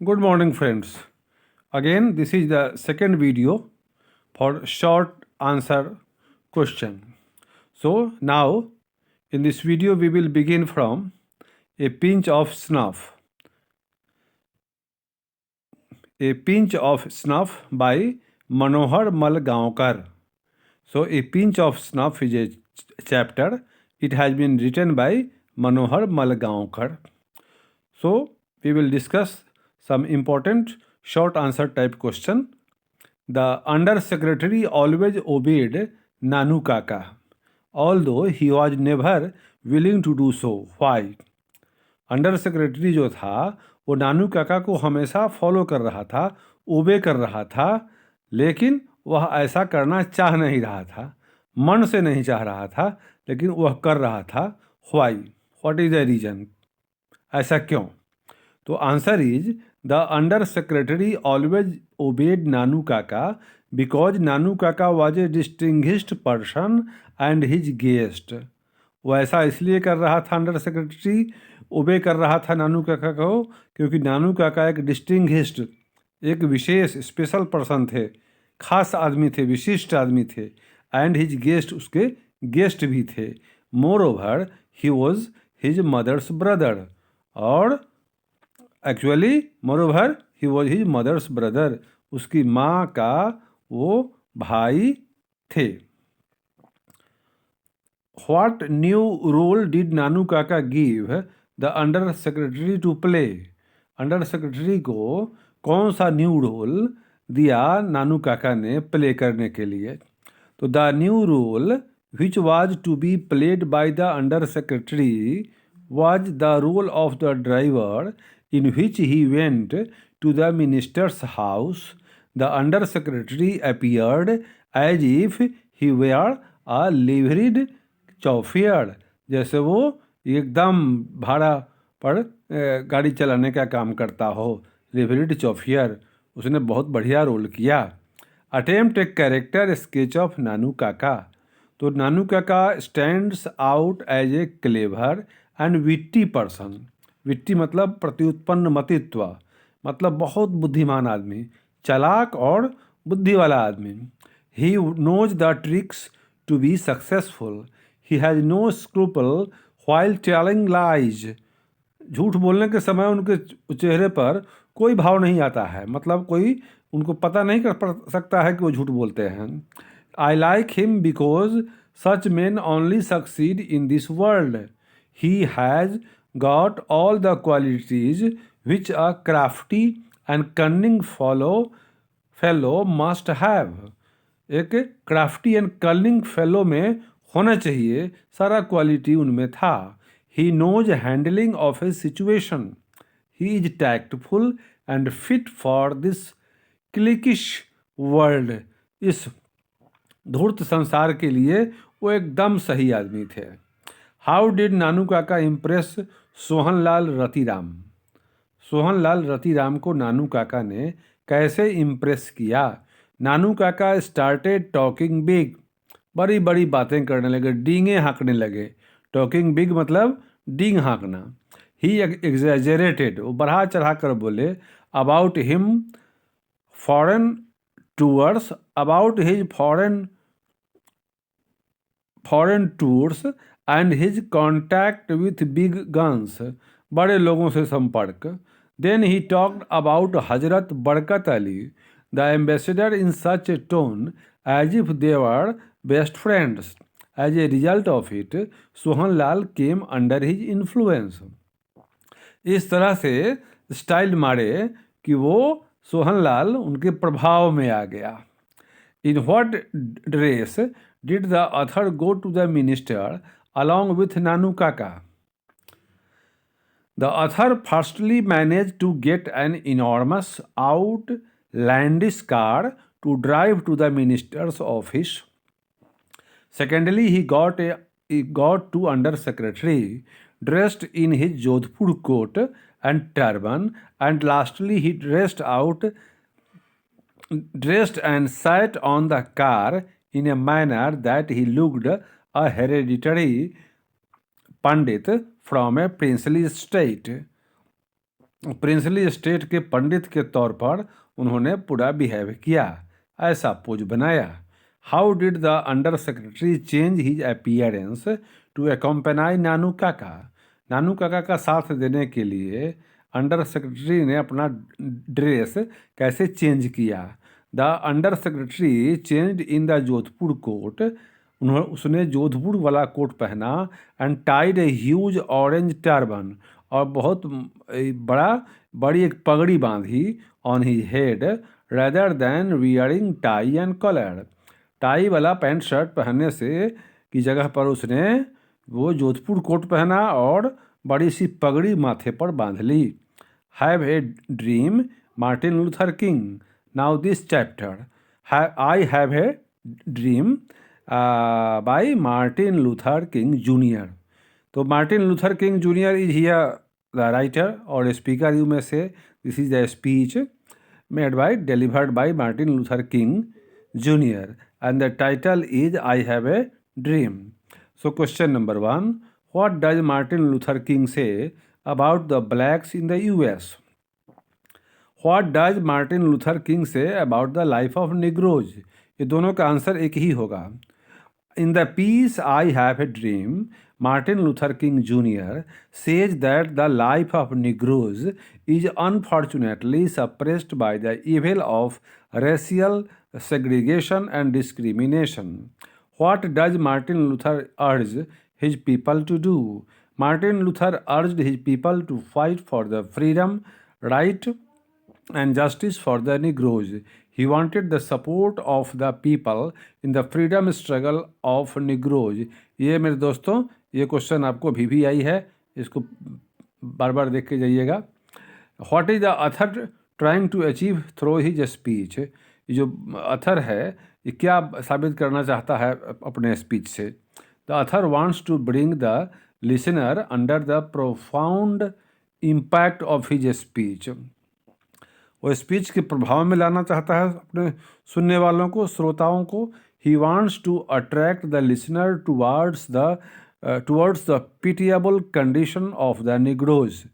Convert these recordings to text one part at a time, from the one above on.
Good morning, friends. Again, this is the second video for short answer question. So, now in this video, we will begin from A Pinch of Snuff. A Pinch of Snuff by Manohar Malgaonkar. So, A Pinch of Snuff is a chapter. It has been written by Manohar Malgaonkar. So, we will discuss some important short answer type question. The under secretary always obeyed Nanu Kaka, although he was never willing to do so. Why? Under secretary जो था वो नानू काका को हमेशा follow कर रहा था, ओबे कर रहा था, लेकिन वह ऐसा करना चाह नहीं रहा था, मन से नहीं चाह रहा था, लेकिन वह कर रहा था. Why? What is the reason? ऐसा क्यों? तो answer is the under secretary always obeyed Nanu Kaka because Nanu Kaka was a distinguished person and his guest. वो ऐसा इसलिए कर रहा था, अंडर सेक्रेटरी ओबे कर रहा था नानू काका को, क्योंकि नानू काका एक डिस्टिंग्विश्ड, एक विशेष स्पेशल पर्सन थे, खास आदमी थे, विशिष्ट आदमी थे. एंड हिज गेस्ट, उसके गेस्ट भी थे. Moreover he was his mother's brother. और actually moreover he was his mother's brother, उसकी माँ का वो भाई थे. What new role did नानू काका give the under secretary to play? Under secretary को कौन सा न्यू रोल दिया नानू काका ने प्ले करने के लिए? तो the new role which was to be played by the under secretary was the role of the driver in which he went to the minister's house. The under secretary appeared as if he were a liveried चौफियर, जैसे वो एकदम भाड़ा पर गाड़ी चलाने का काम करता हो, लिवरीड चौफियर. उसने बहुत बढ़िया रोल किया. Attempt a character sketch of Nanu Kaka. तो Nanu Kaka stands out as a clever and witty person. Witty मतलब प्रत्युत्पन्न मतित्व, मतलब बहुत बुद्धिमान आदमी, चालाक और बुद्धि वाला आदमी. He knows the tricks to be successful. He has no scruple while telling lies. झूठ बोलने के समय उनके चेहरे पर कोई भाव नहीं आता है, मतलब कोई उनको पता नहीं कर सकता है कि वो झूठ बोलते हैं. I like him because such men only succeed in this world. He has got all the qualities which a crafty and cunning fellow must have. एक क्राफ्टी एंड कर्निंग फेलो में होना चाहिए, सारा क्वालिटी उनमें था. He knows handling of a situation. He is tactful and fit for this cliquish world. इस धूर्त संसार के लिए वो एकदम सही आदमी थे. हाउ डिड नानू काका इम्प्रेस सोहनलाल रतिराम? सोहनलाल रतिराम को नानू काका ने कैसे इम्प्रेस किया? नानू काका स्टार्टेड टॉकिंग बिग. बड़ी बड़ी बातें करने लगे, डींगे हाँकने लगे. टॉकिंग बिग मतलब डींग हाँकना. ही एग्जैजरेटेड, वो बढ़ा चढ़ा कर बोले. About him foreign tours, about his foreign tours and his contact with big guns. बड़े लोगों से संपर्क. Then he talked about Hazrat Barkat Ali, the ambassador, in such A tone as if they were best friends. As a result of it, Sohanlal came under his influence. इस तरह से style मारे कि वो सोहनलाल उनके प्रभाव में आ गया. In what dress did the author go to the minister along with Nanu Kaka? The author firstly managed to get an enormous outlandish car to drive to the minister's office. Secondly, he got to under secretary dressed in his Jodhpur coat and turban, and lastly he dressed and sat on the car in a manner that he looked a hereditary pandit from a princely state. Princely state के पंडित के तौर पर उन्होंने पूरा behave किया, ऐसा pose बनाया। How did the under secretary change his appearance to accompany Nanu Kaka? Nanu काका का साथ देने के लिए अंडर सेक्रेटरी ने अपना ड्रेस कैसे चेंज किया? The under secretary changed in the Jodhpur coat. उसने जोधपुर वाला कोट पहना and tied a huge orange turban, और बहुत बड़ी एक पगड़ी बांधी on his head rather than wearing tie and collar. Tie वाला पैंट शर्ट पहनने से की जगह पर उसने वो जोधपुर कोट पहना और बड़ी सी पगड़ी माथे पर बांध ली। Have a dream, Martin Luther King. Now this chapter, I have a dream by Martin Luther King junior. तो Martin Luther King junior is here the writer और स्पीकर, यू में से this is the speech made by delivered by Martin Luther King Jr. and the title is I Have a Dream. So question number 1, what does Martin Luther King say about the blacks in the US? What does Martin Luther King say about the life of Negroes? ये दोनों का answer एक ही होगा। In the piece I Have a Dream, Martin Luther King Jr. says that the life of Negroes is unfortunately suppressed by the evil of racial segregation and discrimination. What does Martin Luther urge his people to do? Martin Luther urged his people to fight for the freedom, right, and justice for the Negroes. He wanted the support of the people in the freedom struggle of Negroes. ये मेरे दोस्तों, ये question आपको भी आई है, इसको बार बार देख के जाइएगा। What is the author trying to achieve through his speech? ये जो अथर है ये क्या साबित करना चाहता है अपने स्पीच से? The author wants to bring the listener under the profound impact of his speech. वो स्पीच के प्रभाव में लाना चाहता है अपने सुनने वालों को, श्रोताओं को। He wants to attract the listener towards the pitiable condition of the negroes.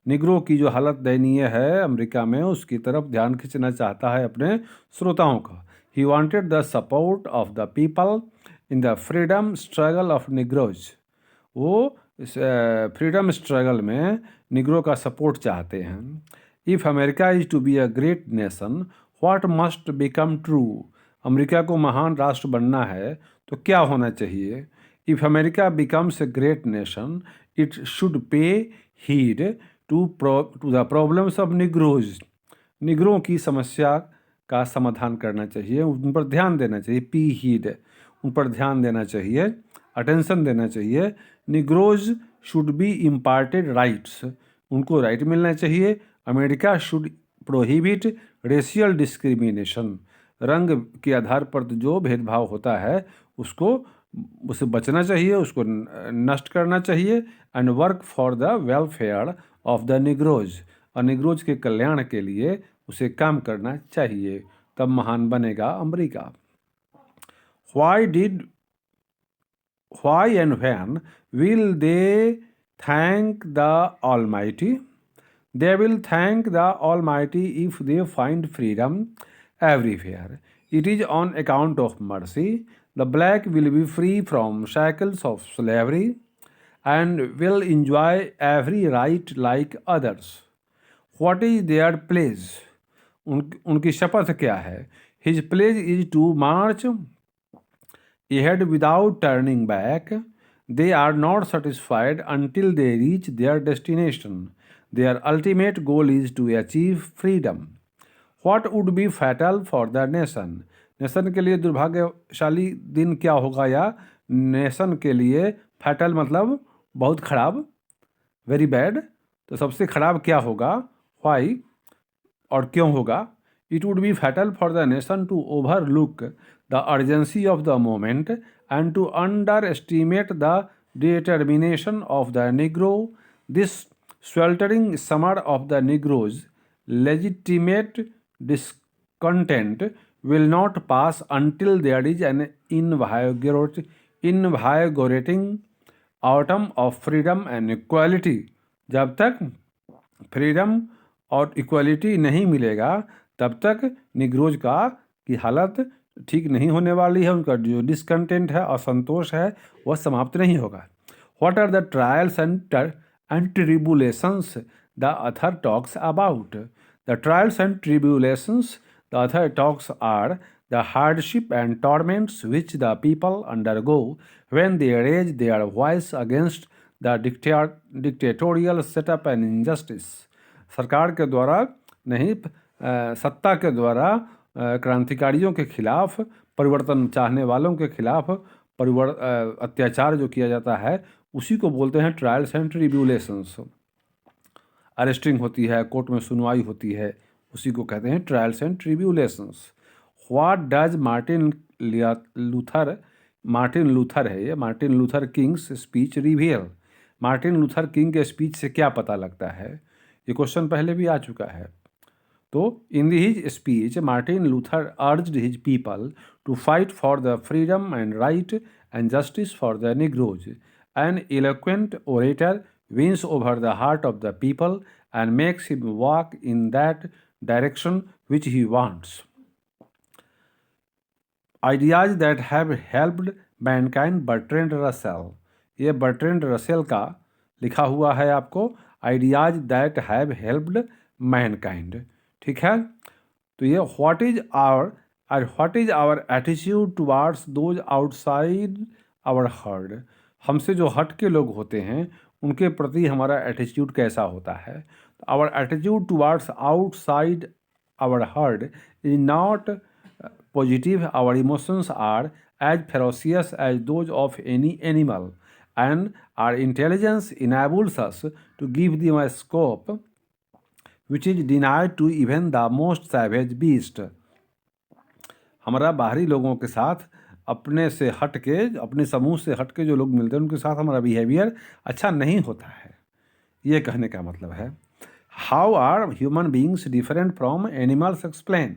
Negro की जो हालत दयनीय है अमेरिका में, उसकी तरफ ध्यान खींचना चाहता है अपने श्रोताओं का। He wanted the support of the people in the freedom struggle of Negroes. वो फ्रीडम स्ट्रगल में निग्रो का सपोर्ट चाहते हैं। If America is to be a great nation, what must become true? America को महान राष्ट्र बनना है तो क्या होना चाहिए? If America becomes a great nation, it should pay heed to the problems of Negroes. निग्रों की समस्या का समाधान करना चाहिए, उन पर ध्यान देना चाहिए। पी हीड, उन पर ध्यान देना चाहिए, अटेंशन देना चाहिए। Negroes should be imparted rights, उनको राइट मिलना चाहिए। America should prohibit racial discrimination, रंग के आधार पर जो भेदभाव होता है उससे बचना चाहिए, उसको नष्ट करना चाहिए। And work for the welfare of the Negroes, और निग्रोज के कल्याण के लिए उसे काम करना चाहिए, तब महान बनेगा America. Why and when will they thank the Almighty? They will thank the Almighty if they find freedom everywhere. It is on account of mercy. The black will be free from shackles of slavery and will enjoy every right like others. What is their pledge? उनकी शपथ क्या है? His pledge is to march ahead without turning back. They are not satisfied until they reach their destination. Their ultimate goal is to achieve freedom. What would be fatal for the nation? Nation के लिए दुर्भाग्यशाली दिन क्या होगा, या nation के लिए fatal मतलब बहुत खराब, वेरी बैड। तो सबसे खराब क्या होगा, वाई, और क्यों होगा? It would be fatal for the nation to overlook the urgency of the moment and to underestimate the determination of the Negro. This sweltering summer of the Negroes' legitimate discontent will not pass until there is an invigorating autumn of freedom and equality. जब तक freedom और equality नहीं मिलेगा तब तक Negroes की हालत ठीक नहीं होने वाली है। उनका जो डिसकंटेंट है, असंतोष है, वह समाप्त नहीं होगा। What are the trials and tribulations the author talks about? The trials and tribulations the author talks are the hardship and torments which the people undergo when they raise their voice against the dictatorial setup and injustice. सरकार के द्वारा नहीं, सत्ता के द्वारा क्रांतिकारियों के खिलाफ, परिवर्तन चाहने वालों के खिलाफ अत्याचार जो किया जाता है उसी को बोलते हैं ट्रायल्स एंड ट्रिब्यूलेशंस। अरेस्टिंग होती है, कोर्ट में सुनवाई होती है, उसी को कहते हैं trials and tribulations. What does Martin Luther Kings speech reveal? Martin Luther king के स्पीच से क्या पता लगता है? ये क्वेश्चन पहले भी आ चुका है। तो in his speech Martin Luther urged his people to fight for the freedom and right and justice for the negroes. An eloquent orator wins over the heart of the people and makes him walk in that direction which he wants. Ideas that have helped mankind, Bertrand Russell. ये Bertrand Russell का लिखा हुआ है आपको, ideas that have helped mankind. ठीक है, तो ये what is our attitude towards those outside our herd? हमसे जो हट के लोग होते हैं उनके प्रति हमारा एटीट्यूड कैसा होता है? Our attitude towards outside our herd is not positive. Our emotions are as ferocious as those of any animal, and our intelligence enables us to give them a scope which is denied to even the most savage beast. हमारा बाहरी लोगों के साथ अपने से हट के, अपने समूह से हट के जो लोग मिलते हैं उनके साथ हमारा बिहेवियर अच्छा नहीं होता है, ये कहने का मतलब है। How are human beings different from animals? Explain.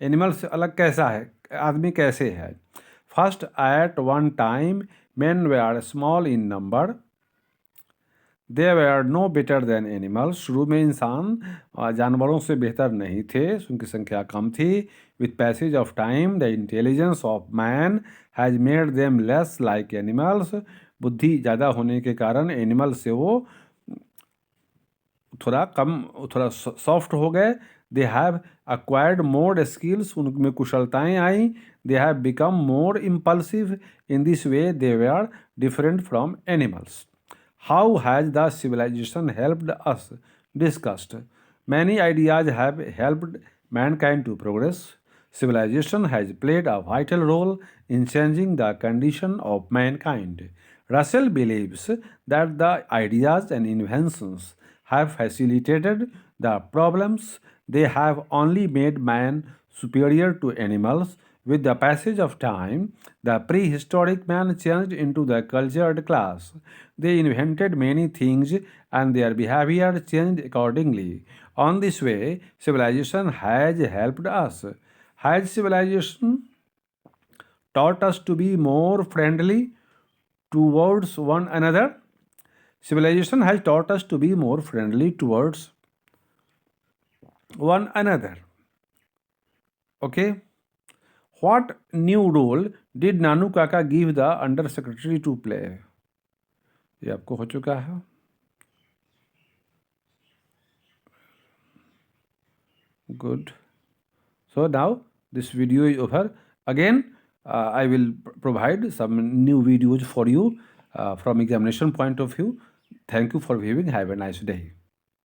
Animal से अलग कैसा है, आदमी कैसे है? First, at one time men were small in number. They were no better than animals. शुरू में इंसान जानवरों से बेहतर नहीं थे, उनकी संख्या कम थी। With passage of time, the intelligence of man has made them less like animals. बुद्धि ज़्यादा होने के कारण एनिमल से वो थोड़ा सॉफ्ट हो गए। They have acquired more skills, उनमें कुशलताएँ आई। They have become more impulsive. In this way they were different from animals. How has the civilization helped us? Discussed. Many ideas have helped mankind to progress. Civilization has played a vital role in changing the condition of mankind. Russell believes that the ideas and inventions have facilitated the problems. They have only made man superior to animals. With the passage of time, the prehistoric man changed into the cultured class. They invented many things and their behavior changed accordingly. On this way, civilization has helped us. Has civilization taught us to be more friendly towards one another? Civilization has taught us to be more friendly towards one another. Okay? What new role did नानू काका give the under secretary to play? ये आपको हो चुका है। Good. So now this video is over. Again, I will provide some new videos for you from examination point of view. Thank you for viewing. Have a nice day.